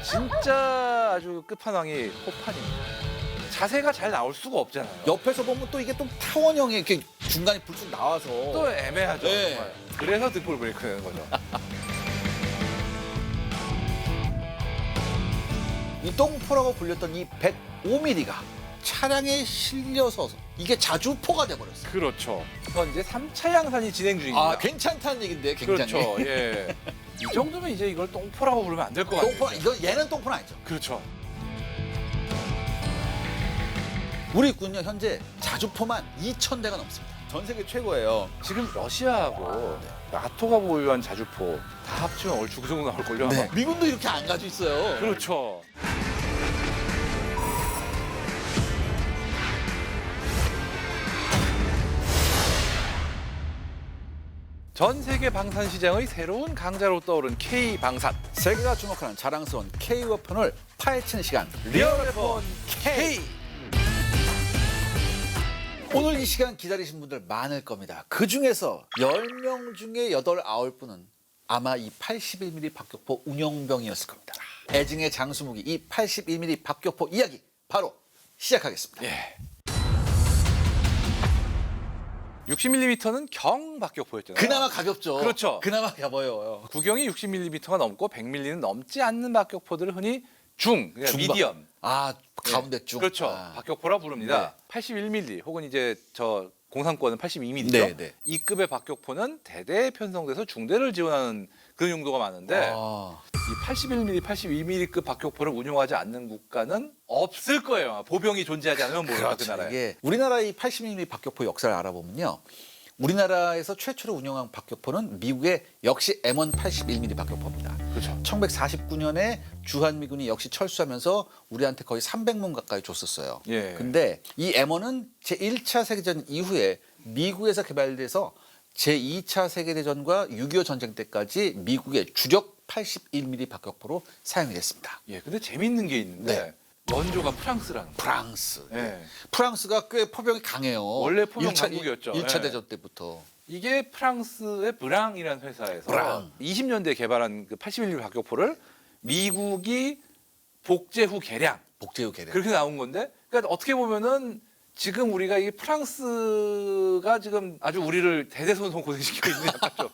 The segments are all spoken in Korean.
진짜 아주 끝판왕이 호판입니다. 자세가 잘 나올 수가 없잖아요. 옆에서 보면 또 이게 또 타원형이 이렇게 중간에 불쑥 나와서 또 애매하죠. 네. 정말. 그래서 득볼 브레이크 되는 거죠. 이 똥포라고 불렸던 이 105mm가 차량에 실려서 이게 자주포가 돼버렸어요. 그렇죠. 현재 3차 양산이 진행 중입니다. 아, 괜찮다는 얘긴데 굉장히. 그렇죠. 예. 이 정도면 이제 이걸 똥포라고 부르면 안 될 것 같아요. 똥포 이거 얘는 똥포는 아니죠. 그렇죠. 우리 군요 현재 자주포만 2,000대가 넘습니다. 전 세계 최고예요. 지금 러시아하고 나토가 보유한 자주포 다 합치면 얼추 그 정도 나올걸요. 네. 아마. 미군도 이렇게 안 가지고 있어요. 그렇죠. 전 세계 방산 시장의 새로운 강자로 떠오른 K방산. 세계가 주목하는 자랑스러운 K-웨폰을 파헤치는 시간. 리얼웨폰 K. 오늘 이 시간 기다리신 분들 많을 겁니다. 그중에서 10명 중에 8, 9분은 아마 이 81mm 박격포 운용병이었을 겁니다. 애증의 장수무기 이 81mm 박격포 이야기 바로 시작하겠습니다. 예. 60mm는 경 박격포였잖아요. 그나마 가볍죠. 그렇죠. 그나마 가벼워요. 구경이 60mm가 넘고 100mm는 넘지 않는 박격포들을 흔히 중, 그러니까 중박. 미디엄. 아, 가운데 중. 그렇죠. 아. 박격포라 부릅니다. 81mm 혹은 이제 저 공산권은 82mm죠. 네, 네. 이 급의 박격포는 대대에 편성돼서 중대를 지원하는 그런 용도가 많은데 아. 이 81mm, 82mm급 박격포를 운용하지 않는 국가는 없을 거예요. 보병이 존재하지 않으면 몰라 그 그렇죠. 나라에. 이게 우리나라의 80mm 박격포 역사를 알아보면요. 우리나라에서 최초로 운영한 박격포는 미국의 역시 M1 81mm 박격포입니다. 그렇죠. 1949년에 주한미군이 역시 철수하면서 우리한테 거의 300문 가까이 줬었어요. 예. 근데 이 M1은 제1차 세계대전 이후에 미국에서 개발돼서 제2차 세계대전과 6.25 전쟁 때까지 미국의 주력 81mm 박격포로 사용이 됐습니다. 예. 근데 재밌는 게 있는데 네. 원조가 프랑스라는 거예요. 프랑스. 예. 프랑스가 꽤 포병이 강해요. 원래 포병 강국이었죠. 1차 예. 대전 때부터. 이게 프랑스의 브랑이라는 회사에서 브랑. 20년대에 개발한 그 81mm 박격포를 미국이 복제 후 개량 복제후 개량. 그렇게 나온 건데, 그러니까 어떻게 보면은 지금 우리가 이 프랑스가 지금 아주 우리를 대대손손 고생시키고 있는 약간 좀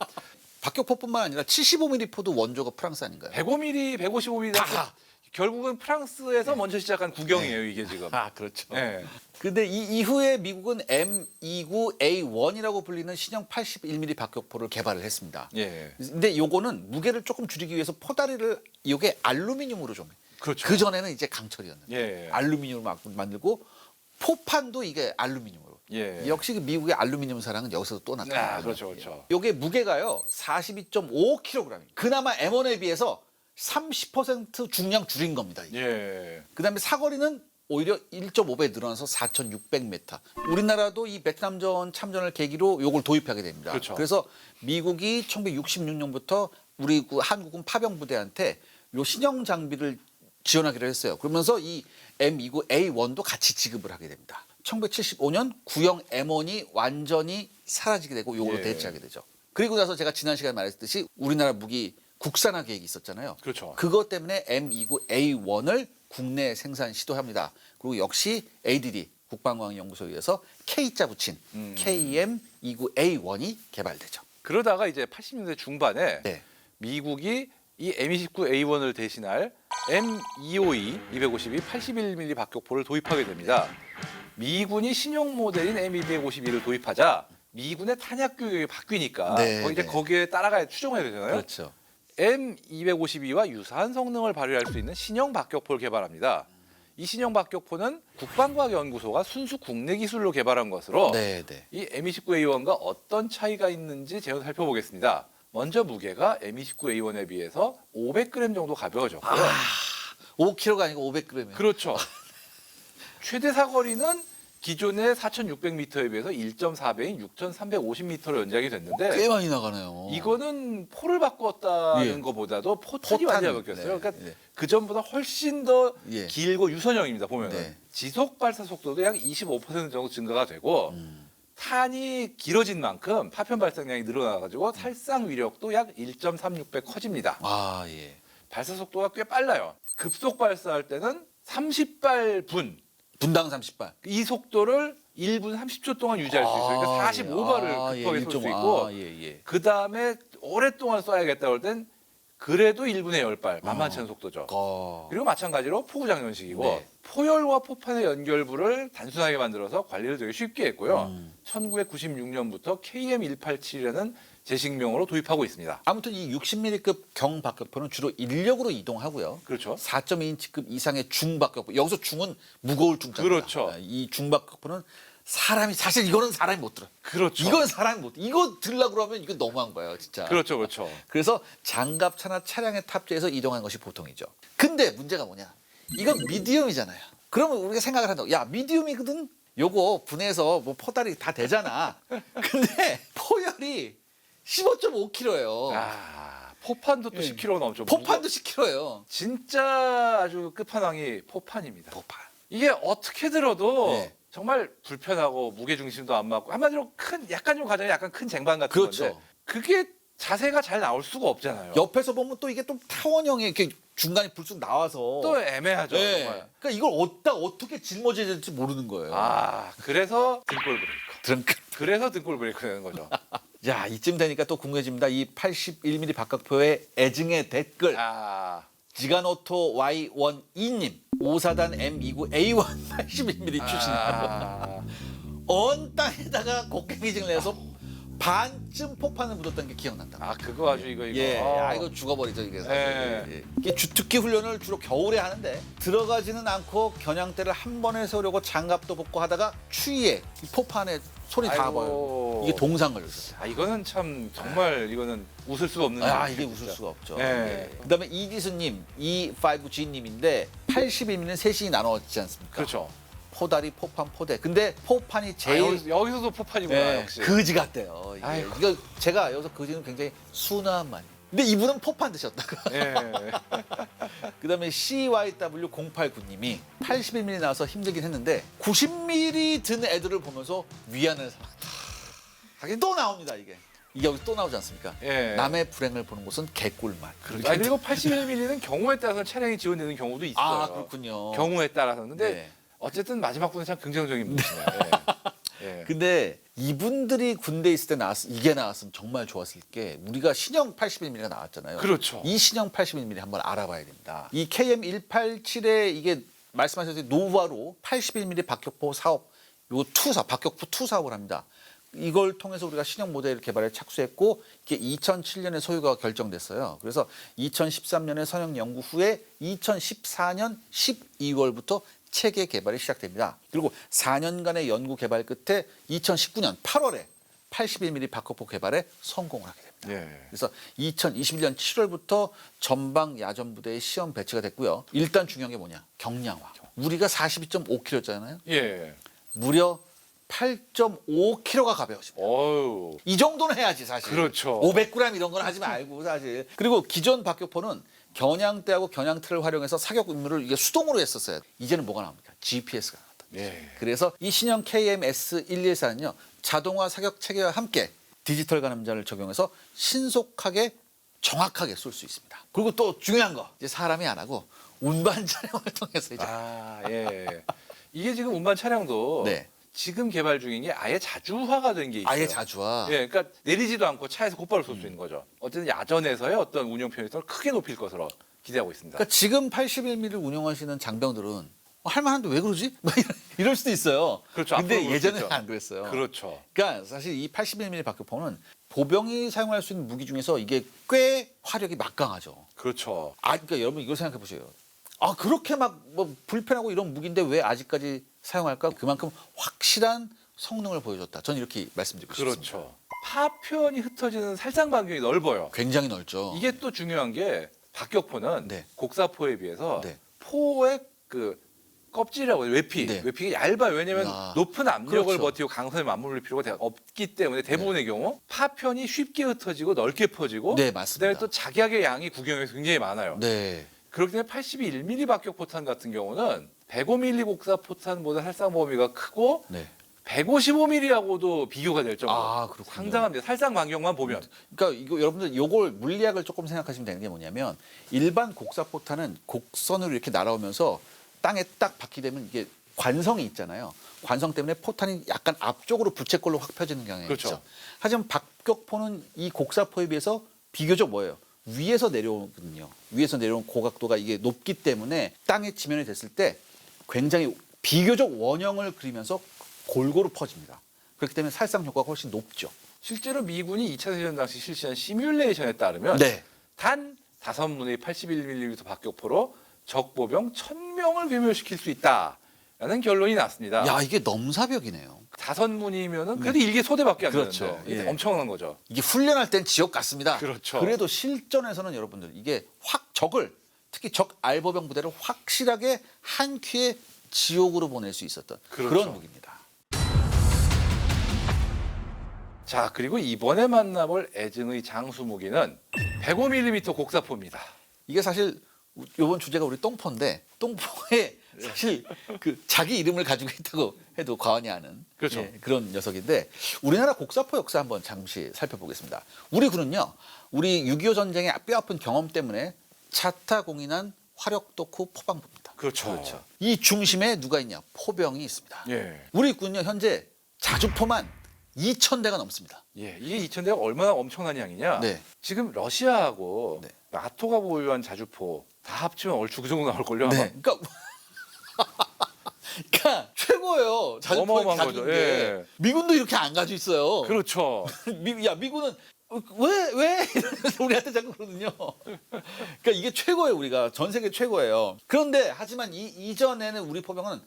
박격포뿐만 아니라 75mm 포도 원조가 프랑스 아닌가요? 105mm, 155mm 다. 결국은 프랑스에서 먼저 시작한 구경이에요 이게 지금. 아, 그렇죠. 예. 근데 이 이후에 미국은 M29A1이라고 불리는 신형 81mm 박격포를 개발을 했습니다. 예. 근데 요거는 무게를 조금 줄이기 위해서 포다리를 요게 알루미늄으로 좀. 그렇죠. 그 전에는 이제 강철이었는데 예. 알루미늄으로 만들고 포판도 이게 알루미늄으로. 예. 역시 그 미국의 알루미늄 사랑은 여기서 또 나타나요. 아, 그렇죠, 그렇죠. 요게 무게가요 42.5kg. 그나마 M1에 비해서 30% 중량 줄인 겁니다. 이게. 예. 그다음에 사거리는 오히려 1.5배 늘어나서 4,600m. 우리나라도 이 베트남전 참전을 계기로 요걸 도입하게 됩니다. 그렇죠. 그래서 미국이 1966년부터 우리 한국군 파병부대한테 요 신형 장비를 지원하기로 했어요. 그러면서 이 M29A1도 같이 지급을 하게 됩니다. 1975년 구형 M1이 완전히 사라지게 되고 요걸로 예. 대체하게 되죠. 그리고 나서 제가 지난 시간에 말했듯이 우리나라 무기 국산화 계획이 있었잖아요. 그렇죠. 그것 때문에 M29A1을 국내 생산 시도합니다. 그리고 역시 ADD 국방과학연구소에서 K자 붙인 KM29A1이 개발되죠. 그러다가 이제 80년대 중반에 네. 미국이 이 M29A1을 대신할 M252, 252, 81mm 박격포를 도입하게 됩니다. 미군이 신형 모델인 M251을 도입하자 미군의 탄약 규격이 바뀌니까 네, 이제 네. 거기에 따라가야 추종해야 되잖아요. 그렇죠. M252와 유사한 성능을 발휘할 수 있는 신형 박격포를 개발합니다. 이 신형 박격포는 국방과학연구소가 순수 국내 기술로 개발한 것으로 네, 네. 이 M29A1과 어떤 차이가 있는지 제가 살펴보겠습니다. 먼저 무게가 M29A1에 비해서 500g 정도 가벼워졌고요. 5kg가 아니고 500g이에요. 그렇죠. 최대 사거리는 기존의 4,600m에 비해서 1.4배인 6,350m로 연장이 됐는데 꽤 많이 나가네요. 이거는 포를 바꿨다는 예. 것보다도 포탄이 포탄. 완전히 바뀌었어요. 네, 그러니까 네. 그 전보다 훨씬 더 예. 길고 유선형입니다. 보면은 네. 지속 발사 속도도 약 25% 정도 증가가 되고 탄이 길어진 만큼 파편 발사량이 늘어나가지고 살상 위력도 약 1.36배 커집니다. 아, 예. 발사 속도가 꽤 빨라요. 급속 발사할 때는 30발 분. 분당 30발. 이 속도를 1분 30초 동안 유지할 수 있어요. 그러니까 45발을 급하게 쏠 수 있고 그 다음에 오랫동안 쏴야겠다 그럴 땐 그래도 1분에 10발 만만치 않은 속도죠. 그리고 마찬가지로 포구장연식이고 네. 포열과 포판의 연결부를 단순하게 만들어서 관리를 되게 쉽게 했고요. 1996년부터 KM187이라는 제식명으로 도입하고 있습니다. 아무튼 이 60mm급 경박격포는 주로 인력으로 이동하고요. 그렇죠. 4.2인치급 이상의 중박격포. 여기서 중은 무거울 중자입니다. 그렇죠. 이 중박격포는 사실 이거는 사람이 못 들어. 그렇죠. 이건 사람이 못. 이거 들려고 그러면 이거 너무한 거예요, 진짜. 그렇죠, 그렇죠. 그래서 장갑차나 차량에 탑재해서 이동하는 것이 보통이죠. 근데 문제가 뭐냐? 이건 미디움이잖아요. 그러면 우리가 생각을 한다고. 야, 미디움이거든. 요거 분해서 뭐 포달이 다 되잖아. 근데 포열이 15.5kg예요. 포판도 또 예. 10kg 넘죠. 포판도 10kg예요. 진짜 아주 끝판왕이 포판입니다. 포판. 이게 어떻게 들어도 네. 정말 불편하고 무게 중심도 안 맞고 한마디로 약간 좀 가정에 약간 큰 쟁반 같은 그렇죠. 건데 그게 자세가 잘 나올 수가 없잖아요. 옆에서 보면 또 이게 좀 타원형의 이렇게 중간에 불쑥 나와서 또 애매하죠. 네. 정말. 그러니까 이걸 어떻게 짊어져야 될지 모르는 거예요. 그래서 등골 브레이커. 드렁크. 그래서 등골 브레이커 되는 거죠. 야, 이쯤 되니까 또 궁금해집니다. 이 81mm 박격포의 애증의 댓글. 지가노토 Y12님 5사단 M29A1 81mm 출신이라고. 언 땅에다가 곡괭이질을 해서 반쯤 포판을 묻었던 게 기억난다. 그거 아주 이거. 예, 이거 죽어버리죠 이게. 사실. 예. 예. 이게 주특기 훈련을 주로 겨울에 하는데 들어가지는 않고 겨냥대를 한 번에 세우려고 장갑도 벗고 하다가 추위에 이 포판에 손이 닿아버려요. 이게 동상 걸렸어요. 이거는 참 정말 이거는 웃을 수가 없는. 이게 웃을 수가 없죠. 예. 예. 그다음에 이기수님, E5G님인데 81mm는 셋이 나눠지지 않습니까? 그렇죠. 포다리, 포판, 포대. 근데 포판이 제일 여기서도 포판이구나. 예, 역시. 거지 같대요. 이게. 아이고. 이거 제가 여기서 거지는 굉장히 순한 말. 근데 이분은 포판 드셨다고. 예. 그다음에 CYW089님이 81mm 나와서 힘들긴 했는데 90mm 든 애들을 보면서 위안을 삼았다. 하긴 또 나옵니다 이게. 이게 여기 또 나오지 않습니까? 예. 남의 불행을 보는 곳은 개꿀맛. 그리고 81mm는 경우에 따라서 차량이 지원되는 경우도 있어요. 그렇군요. 경우에 따라서는. 근데 네. 어쨌든 마지막 분은 참 긍정적인 분이시네요. 예. 근데 이분들이 군대에 있을 때 이게 나왔으면 정말 좋았을 게 우리가 신형 81mm가 나왔잖아요. 그렇죠. 이 신형 81mm 한번 알아봐야 됩니다. 이 KM187의 이게 말씀하셨듯이 노후화로 81mm 박격포 사업, 요 박격포 투 사업을 합니다. 이걸 통해서 우리가 신형 모델 개발에 착수했고 이게 2007년에 소유가 결정됐어요. 그래서 2013년에 선형 연구 후에 2014년 12월부터 체계 개발이 시작됩니다. 그리고 4년간의 연구 개발 끝에 2019년 8월에 81mm 박격포 개발에 성공을 하게 됩니다. 예. 그래서 2021년 7월부터 전방 야전 부대에 시험 배치가 됐고요. 일단 중요한 게 뭐냐? 경량화. 우리가 42.5kg잖아요. 예. 무려 8.5kg가 가벼워집니다. 어우. 이 정도는 해야지 사실. 그렇죠. 500g 이런 건 하지 말고 사실. 그리고 기존 박격포는 겨냥대하고 겨냥틀을 활용해서 사격 임무를 이게 수동으로 했었어요. 이제는 뭐가 나옵니까? GPS가 나왔다. 예. 그래서 이 신형 KMS114는요. 자동화 사격 체계와 함께 디지털 가늠자를 적용해서 신속하게 정확하게 쏠 수 있습니다. 그리고 또 중요한 거. 이제 사람이 안 하고 운반 차량을 통해서 이제 예. 이게 지금 운반 차량도 네. 지금 개발 중인 게 아예 자주화가 된 게 있어요. 아예 자주화. 예, 그러니까 내리지도 않고 차에서 곧바로 쏠 수 있는 거죠. 어쨌든 야전에서의 어떤 운용 편의성을 크게 높일 것으로 기대하고 있습니다. 그러니까 지금 81mm를 운영하시는 장병들은 할만한데 왜 그러지? 막 이럴 수도 있어요. 그렇죠. 근데 앞으로 그럴 수 예전에는 있죠. 안 그랬어요. 그렇죠. 그러니까 사실 이 81mm 박격포는 보병이 사용할 수 있는 무기 중에서 이게 꽤 화력이 막강하죠. 그렇죠. 그러니까 여러분 이걸 생각해 보세요. 그렇게 막 뭐 불편하고 이런 무기인데 왜 아직까지 사용할까? 그만큼 확실한 성능을 보여줬다. 저는 이렇게 말씀드리고 싶습니다. 그렇죠. 파편이 흩어지는 살상 반경이 넓어요. 굉장히 넓죠. 이게 또 중요한 게 박격포는 네. 곡사포에 비해서 네. 포의 그 껍질이라고 해요. 네. 외피가 얇아요. 왜냐하면 높은 압력을 그렇죠. 버티고 강선에 맞물릴 필요가 없기 때문에 대부분의 경우 파편이 쉽게 흩어지고 넓게 퍼지고 네, 맞습니다. 그다음에 또 작약의 양이 구경에서 굉장히 많아요. 네. 그렇기 때문에 81mm 박격포탄 같은 경우는 105mm 곡사포탄보다 살상 범위가 크고 네. 155mm하고도 비교가 될 정도로 그렇군요. 상당합니다. 살상 반경만 보면. 그러니까 이거 여러분들 요걸 물리학을 조금 생각하시면 되는 게 뭐냐면 일반 곡사포탄은 곡선으로 이렇게 날아오면서 땅에 딱 박히게 되면 이게 관성이 있잖아요. 관성 때문에 포탄이 약간 앞쪽으로 부채꼴로 확 펴지는 경향이 그렇죠. 있죠. 하지만 박격포는 이 곡사포에 비해서 비교적 뭐예요? 위에서 내려오거든요. 위에서 내려온 고각도가 이게 높기 때문에 땅에 지면이 됐을 때 굉장히 비교적 원형을 그리면서 골고루 퍼집니다. 그렇기 때문에 살상 효과가 훨씬 높죠. 실제로 미군이 2차 대전 당시 실시한 시뮬레이션에 따르면 네. 단 5문의 81mm 박격포로 적 보병 1000명을 괴멸시킬 수 있다라는 결론이 났습니다. 야, 이게 넘사벽이네요. 5문이면은 그래도 일개 소대밖에 안 그렇죠. 되는데 이게 예. 엄청난 거죠. 이게 훈련할 땐 지옥 같습니다. 그렇죠. 그래도 실전에서는 여러분들 이게 확 적을 특히 적 알보병 부대를 확실하게 한 큐에 지옥으로 보낼 수 있었던 그렇죠. 그런 무기입니다. 자, 그리고 이번에 만나볼 애증의 장수 무기는 105mm 곡사포입니다. 이게 사실 이번 주제가 우리 똥포인데 똥포에 사실 그 자기 이름을 가지고 있다고 해도 과언이 아닌 그렇죠. 그런 녀석인데 우리나라 곡사포 역사 한번 잠시 살펴보겠습니다. 우리 군은요. 우리 6.25 전쟁의 뼈아픈 경험 때문에 차타공인한 화력 덕후 포방부입니다. 그렇죠. 이 중심에 누가 있냐? 포병이 있습니다. 예. 우리 군요 현재 자주포만 2,000대가 넘습니다. 예, 이게 2000대가 얼마나 엄청난 양이냐? 네. 지금 러시아하고 네. 나토가 보유한 자주포 다 합치면 얼추 그 정도 나올걸요? 아마? 네. 그러니까 최고예요. 자주포 어마어마한 가진 거죠. 게. 예. 미군도 이렇게 안 가지고 있어요. 그렇죠. 미군은 왜 이러면서 우리한테 자꾸 그러거든요. 그러니까 이게 최고예요. 우리가 전 세계 최고예요. 그런데 하지만 이전에는 우리 포병은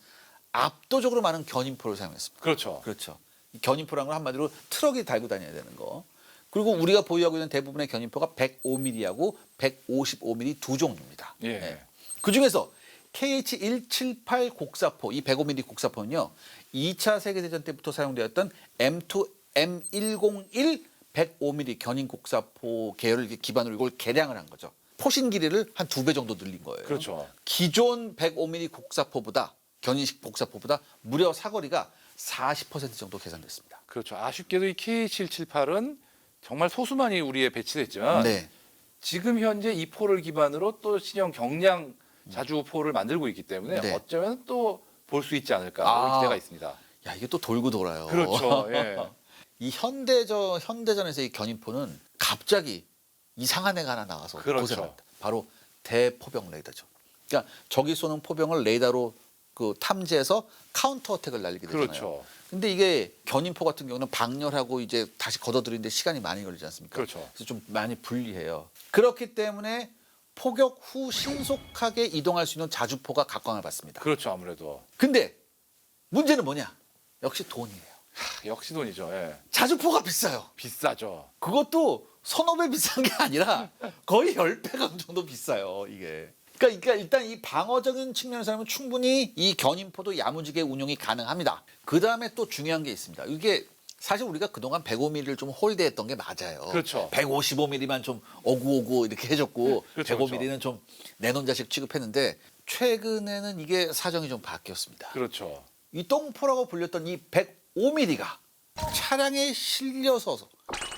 압도적으로 많은 견인포를 사용했습니다. 그렇죠. 그렇죠. 이 견인포라는 건 한마디로 트럭이 달고 다녀야 되는 거. 그리고 우리가 보유하고 있는 대부분의 견인포가 105mm하고 155mm 두 종류입니다. 예. 그 중에서 KH-178 곡사포, 이 105mm 곡사포는요. 2차 세계대전 때부터 사용되었던 M2, M101 105mm 견인 곡사포 계열을 기반으로 이걸 개량을 한 거죠. 포신 길이를 한 2배 정도 늘린 거예요. 그렇죠. 기존 105mm 곡사포보다 견인식 곡사포보다 무려 사거리가 40% 정도 개선됐습니다. 그렇죠. 아쉽게도 이 KH-778은 정말 소수만이 우리에 배치됐지만 네. 지금 현재 이 포를 기반으로 또 신형 경량 자주포를 만들고 있기 때문에 네. 어쩌면 또 볼 수 있지 않을까 아. 기대가 있습니다. 야, 이게 또 돌고 돌아요. 그렇죠. 예. 이 현대전에서 이 견인포는 갑자기 이상한 애가 하나 나와서 그렇죠. 고생합니다. 바로 대포병 레이더죠. 그러니까 적이 쏘는 포병을 레이더로 그 탐지해서 카운터 어택을 날리게 되잖아요. 그렇죠. 근데 이게 견인포 같은 경우는 방열하고 이제 다시 걷어들이는데 시간이 많이 걸리지 않습니까? 그렇죠. 그래서 좀 많이 불리해요. 그렇기 때문에 포격 후 신속하게 이동할 수 있는 자주포가 각광을 받습니다. 그렇죠. 아무래도 근데 문제는 뭐냐? 역시 돈이에요. 역시 돈이죠. 예. 자주포가 비싸요. 비싸죠. 그것도 서너 배 비싼 게 아니라 거의 10배가 정도 비싸요, 이게. 그러니까 일단 이 방어적인 측면에서 는 충분히 이 견인포도 야무지게 운용이 가능합니다. 그다음에 또 중요한 게 있습니다. 이게 사실 우리가 그동안 105mm를 좀 홀대했던 게 맞아요. 그렇죠. 155mm만 좀 오구오구 이렇게 해줬고 그렇죠, 105mm는 좀 내놓은 자식 취급했는데 최근에는 이게 사정이 좀 바뀌었습니다. 그렇죠. 이 똥포라고 불렸던 이 105mm가 차량에 실려서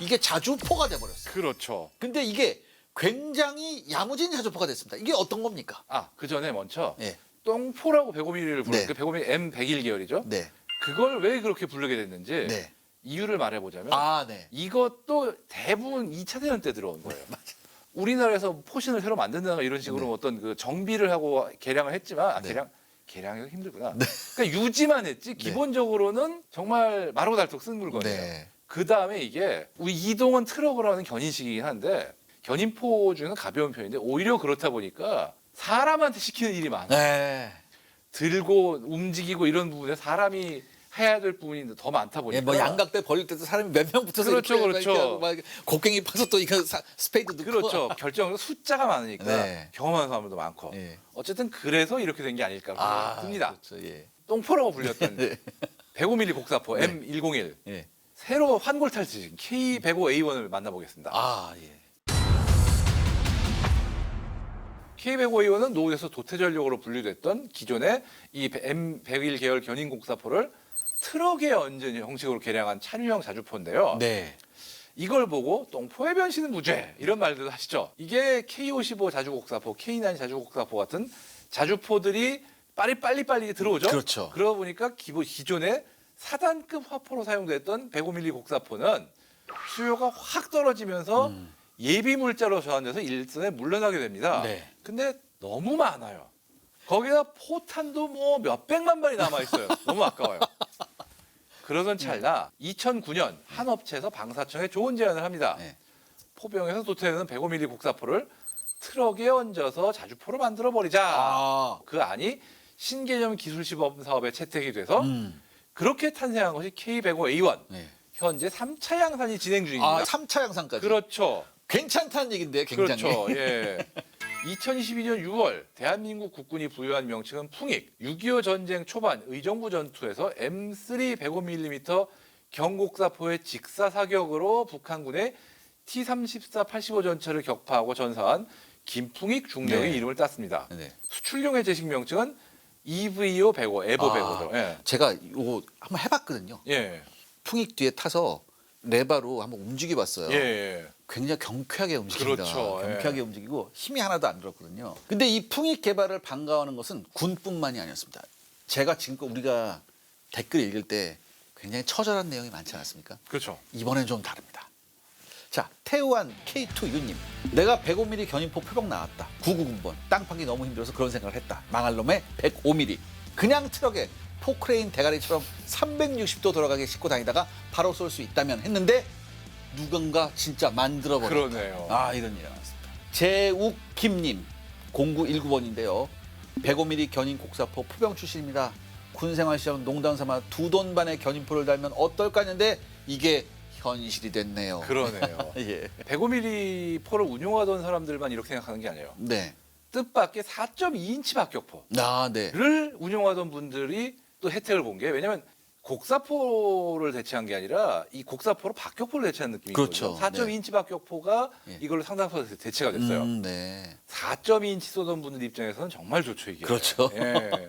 이게 자주포가 돼버렸어요. 그렇죠. 근데 이게 굉장히 야무진 자주포가 됐습니다. 이게 어떤 겁니까? 아, 그 전에 먼저 네. 똥포라고 105mm를 부르는 네. 그 105mm M101 계열이죠. 네. 그걸 왜 그렇게 부르게 됐는지 네. 이유를 말해보자면 네. 이것도 대부분 2차 대전 때 들어온 거예요. 우리나라에서 포신을 새로 만든다거나 이런 식으로 어떤 그 정비를 하고 개량을 했지만 네. 개량이 힘들구나. 그러니까 유지만 했지 기본적으로는 정말 마르고 닳도록 쓴 물건이에요. 네. 그 다음에 이게 우리 이동은 트럭으로 하는 견인식이긴 한데 견인포 중에는 가벼운 편인데 오히려 그렇다 보니까 사람한테 시키는 일이 많아요. 네. 들고 움직이고 이런 부분에 사람이 해야 될 부분이 더 많다 보니까 예, 뭐 양각대 벌릴 때도 사람이 몇 명 붙어서 그렇죠, 이렇게 그렇죠. 이렇게 하고 막 곡괭이 파서 또 이거 스페이드 넣고 그렇죠. 결정은 숫자가 많으니까 네. 경험하는 사람도 많고 예. 어쨌든 그래서 이렇게 된 게 아닐까 듭니다. 그렇죠. 예. 똥포라고 불렸던 네. 105mm 곡사포 네. M101 예. 새로 환골 탈취 K105A1을 만나보겠습니다. 예. K105A1은 노후에서 도태전력으로 분류됐던 기존의 이 M101 계열 견인 곡사포를 트럭에 얹은 형식으로 개량한 차류형 자주포인데요. 네. 이걸 보고 똥포의 변신은 무죄 이런 말들도 하시죠. 이게 K55 자주곡사포, K9 자주곡사포 같은 자주포들이 빨리 들어오죠. 그렇죠. 그러다 보니까 기존에 4단급 화포로 사용됐던 105mm 곡사포는 수요가 확 떨어지면서 예비 물자로 전환돼서 일선에 물러나게 됩니다. 네. 근데 너무 많아요. 거기다 포탄도 뭐 몇백만 발이 남아 있어요. 너무 아까워요. 그러던 찰나 2009년 한 업체에서 방사청에 좋은 제안을 합니다. 네. 포병에서 도태되는 105mm 곡사포를 트럭에 얹어서 자주포로 만들어 버리자. 아. 그 안이 신개념 기술시범 사업에 채택이 돼서 그렇게 탄생한 것이 K105A1. 네. 현재 3차 양산이 진행 중입니다. 3차 양상까지. 그렇죠. 괜찮다는 얘기인데 굉장히. 그렇죠. 예. 2022년 6월 대한민국 국군이 부여한 명칭은 풍익. 6.25 전쟁 초반 의정부 전투에서 M3 105mm 경곡사포의 직사 사격으로 북한군의 T-34 85 전차를 격파하고 전사한 김풍익 중령의 네. 이름을 땄습니다. 네. 수출용의 제식 명칭은 EVO 105, 에보 105죠. 예. 제가 이거 한번 해봤거든요. 예. 풍익 뒤에 타서 레바로 한번 움직여봤어요. 예. 굉장히 경쾌하게 움직입니다. 그렇죠. 경쾌하게 예. 움직이고 힘이 하나도 안 들었거든요. 근데 이 풍익 개발을 반가워하는 것은 군뿐만이 아니었습니다. 제가 지금껏 우리가 댓글 읽을 때 굉장히 처절한 내용이 많지 않았습니까? 그렇죠. 이번엔 좀 다릅니다. 자, 태우한 K2 유님. 내가 105mm 견인포 표범 나왔다. 999번. 땅 파기 너무 힘들어서 그런 생각을 했다. 망할 놈의 105mm. 그냥 트럭에 포크레인 대가리처럼 360도 돌아가게 싣고 다니다가 바로 쏠 수 있다면 했는데 누군가 진짜 만들어버렸다. 그러네요. 이런 일이 나왔습니다. 제욱김님 0919번인데요. 105mm 견인 곡사포 포병 출신입니다. 군생활 시절 농담 삼아 두 돈 반의 견인포를 달면 어떨까 했는데 이게 현실이 됐네요. 그러네요. 예. 105mm 포를 운용하던 사람들만 이렇게 생각하는 게 아니에요. 네. 뜻밖의 4.2인치 박격포를 네. 운용하던 분들이 또 혜택을 본 게 왜냐하면 곡사포를 대체한 게 아니라 이 곡사포로 박격포를 대체한 느낌이거든요. 그렇죠. 4.2인치 박격포가 예. 이걸로 상당수 대체가 됐어요. 네. 4.2인치 쏘던 분들 입장에서는 정말 좋죠 이게. 그렇죠. 예.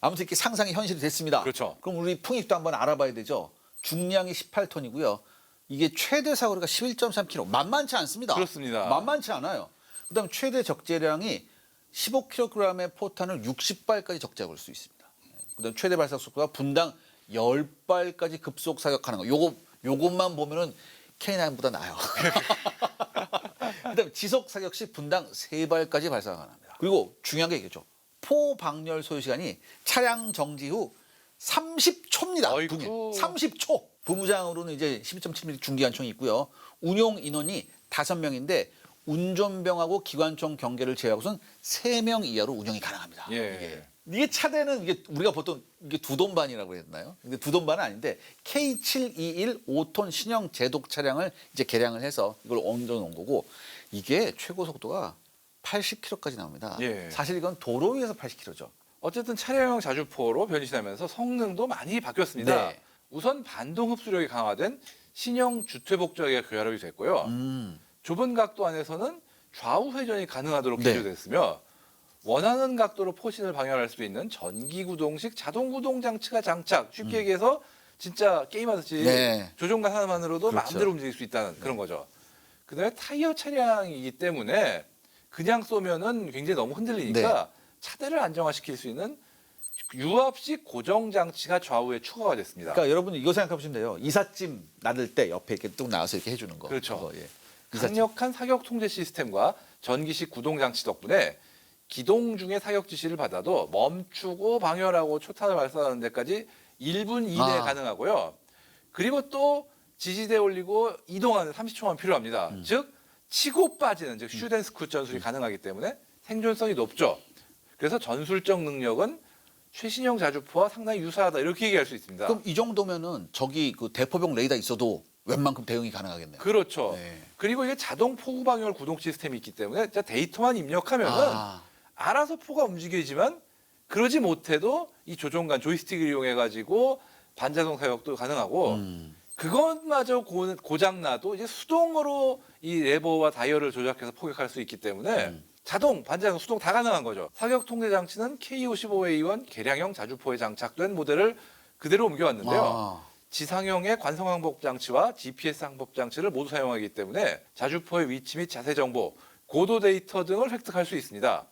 아무튼 이렇게 상상이 현실이 됐습니다. 그렇죠. 그럼 우리 풍익도 한번 알아봐야 되죠. 중량이 18톤이고요. 이게 최대 사거리가 11.3km. 만만치 않습니다. 그렇습니다. 만만치 않아요. 그다음 최대 적재량이 15kg의 포탄을 60발까지 적재할 수 있습니다. 그다음 최대 발사 속도가 분당 10발까지 급속 사격하는 거. 요것만 보면은 K9보다 나아요. 그다음 지속 사격 시 분당 3발까지 발사가 가능합니다. 그리고 중요한 게 이거죠. 포 방열 소요 시간이 차량 정지 후 30초입니다. 아이고. 30초. 부부장으로는 이제 12.7mm 중기관총이 있고요. 운용 인원이 5명인데 운전병하고 기관총 경계를 제외하고선 3명 이하로 운영이 가능합니다. 예. 이게 차대는 이게 우리가 보통 이게 두 돈 반이라고 했나요? 근데 두 돈 반은 아닌데 K721 5톤 신형 제독 차량을 이제 개량을 해서 이걸 얹어 놓은 거고 이게 최고 속도가 80km까지 나옵니다. 예. 사실 이건 도로 위에서 80km죠. 어쨌든 차량형 자주포로 변신하면서 성능도 많이 바뀌었습니다. 네. 우선 반동 흡수력이 강화된 신형 주퇴복조기가 교활이 됐고요. 좁은 각도 안에서는 좌우 회전이 가능하도록 네. 개조됐으며 원하는 각도로 포신을 방향할 수 있는 전기구동식 자동구동 장치가 장착. 쉽게 얘기해서 진짜 게임하듯이 네. 조종관 하나만으로도 그렇죠. 마음대로 움직일 수 있다는 그런 거죠. 그다음에 타이어 차량이기 때문에 그냥 쏘면은 굉장히 너무 흔들리니까 차대를 안정화시킬 수 있는 유압식 고정 장치가 좌우에 추가가 됐습니다. 그러니까 여러분 이거 생각해 보시면 돼요. 이삿짐 나들 때 옆에 이렇게 뚝 나와서 이렇게 해주는 거. 그렇죠. 그거, 예. 강력한 사격 통제 시스템과 전기식 구동 장치 덕분에 기동 중에 사격 지시를 받아도 멈추고 방열하고 초탄을 발사하는 데까지 1분 이내에 가능하고요. 그리고 또 지지대 올리고 이동하는 30초만 필요합니다. 즉 치고 빠지는 즉 슈덴스쿠 전술이 가능하기 때문에 생존성이 높죠. 그래서 전술적 능력은 최신형 자주포와 상당히 유사하다 이렇게 얘기할 수 있습니다. 그럼 이 정도면은 저기 그 대포병 레이더 있어도 웬만큼 대응이 가능하겠네요. 그렇죠. 네. 그리고 이게 자동 포구 방열 구동 시스템이 있기 때문에 진짜 데이터만 입력하면은 알아서 포가 움직이지만 그러지 못해도 이 조종관 조이스틱을 이용해 가지고 반자동 사격도 가능하고 그것마저 고장 나도 이제 수동으로 이 레버와 다이얼을 조작해서 포격할 수 있기 때문에 자동, 반자동, 수동 다 가능한 거죠. 사격 통제 장치는 K55A1 개량형 자주포에 장착된 모델을 그대로 옮겨왔는데요. 지상형의 관성 항법 장치와 GPS 항법 장치를 모두 사용하기 때문에 자주포의 위치 및 자세 정보, 고도 데이터 등을 획득할 수 있습니다.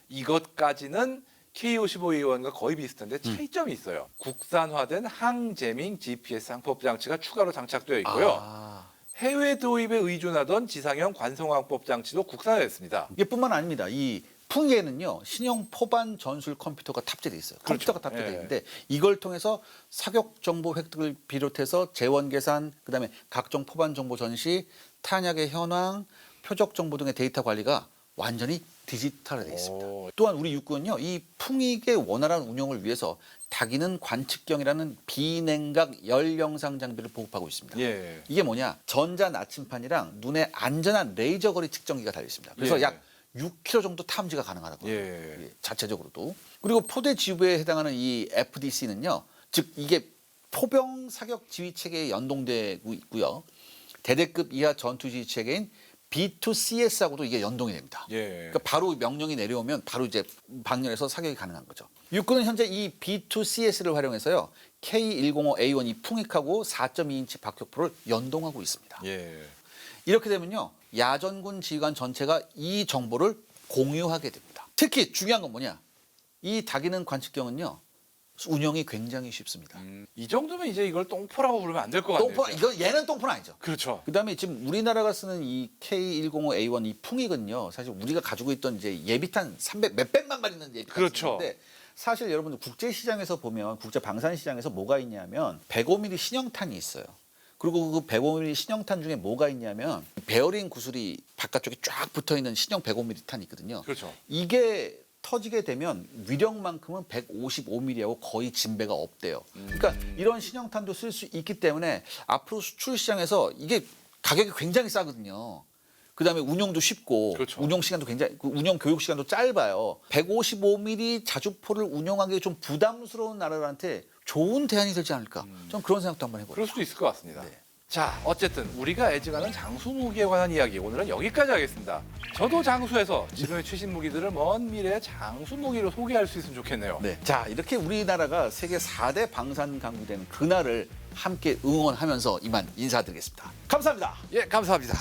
이것까지는 K55A1과 거의 비슷한데 차이점이 있어요. 국산화된 항제밍 GPS 항법 장치가 추가로 장착되어 있고요. 해외 도입에 의존하던 지상형 관성항법 장치도 국산화됐습니다. 이게 뿐만 아닙니다. 이 풍에는요 신형 포반 전술 컴퓨터가 탑재돼 있어요. 컴퓨터가 탑재돼 있는데 이걸 통해서 사격 정보 획득을 비롯해서 재원 계산, 그다음에 각종 포반 정보 전시, 탄약의 현황, 표적 정보 등의 데이터 관리가 완전히 디지털화되어 있습니다. 또한 우리 육군은요 이 풍익의 원활한 운영을 위해서 다기능 관측경이라는 비냉각 열 영상 장비를 보급하고 있습니다. 예. 이게 뭐냐? 전자 나침판이랑 눈의 안전한 레이저 거리 측정기가 달려 있습니다. 그래서 예. 약 6km 정도 탐지가 가능하다고. 예. 자체적으로도. 그리고 포대 지휘부에 해당하는 이 FDC는요. 즉 이게 포병 사격 지휘 체계에 연동되고 있고요. 대대급 이하 전투 지휘 체계인 B2CS하고도 이게 연동이 됩니다. 예. 그러니까 바로 명령이 내려오면 바로 이제 방열해서 사격이 가능한 거죠. 육군은 현재 이 B2CS를 활용해서요. K105A1 이 풍익하고 4.2인치 박격포를 연동하고 있습니다. 예. 이렇게 되면요. 야전군 지휘관 전체가 이 정보를 공유하게 됩니다. 특히 중요한 건 뭐냐? 이 다기능 관측경은요. 운영이 굉장히 쉽습니다. 이 정도면 이제 이걸 똥포라고 부르면 안 될 것 같네요. 똥포, 이거 얘는 똥포는 아니죠. 그렇죠. 그다음에 지금 우리나라가 쓰는 이 K105A1 이 풍익은요. 사실 우리가 가지고 있던 이제 예비탄 300 몇백만 발 있는 예비탄 그렇죠. 인데 사실 여러분들 국제 시장에서 보면 국제 방산 시장에서 뭐가 있냐면 105mm 신형탄이 있어요. 그리고 그 105mm 신형탄 중에 뭐가 있냐면 베어링 구슬이 바깥쪽에 쫙 붙어 있는 신형 105mm 탄이 있거든요. 그렇죠. 이게 터지게 되면 위력만큼은 155mm하고 거의 진배가 없대요. 그러니까 이런 신형탄도 쓸 수 있기 때문에 앞으로 수출 시장에서 이게 가격이 굉장히 싸거든요. 그다음에 운용도 쉽고 그렇죠. 운용 시간도 굉장히 운용 교육 시간도 짧아요. 155mm 자주포를 운용하기 좀 부담스러운 나라들한테 좋은 대안이 되지 않을까? 전 그런 생각도 한번 해봐요. 그럴 수도 있을 것 같습니다. 네. 자, 어쨌든 우리가 애증하는 장수 무기에 관한 이야기 오늘은 여기까지 하겠습니다. 저도 장수해서 지금의 최신 무기들을 먼 미래에 장수 무기로 소개할 수 있으면 좋겠네요. 네. 자, 이렇게 우리나라가 세계 4대 방산 강국이 되는 그날을 함께 응원하면서 이만 인사드리겠습니다. 감사합니다. 예, 감사합니다.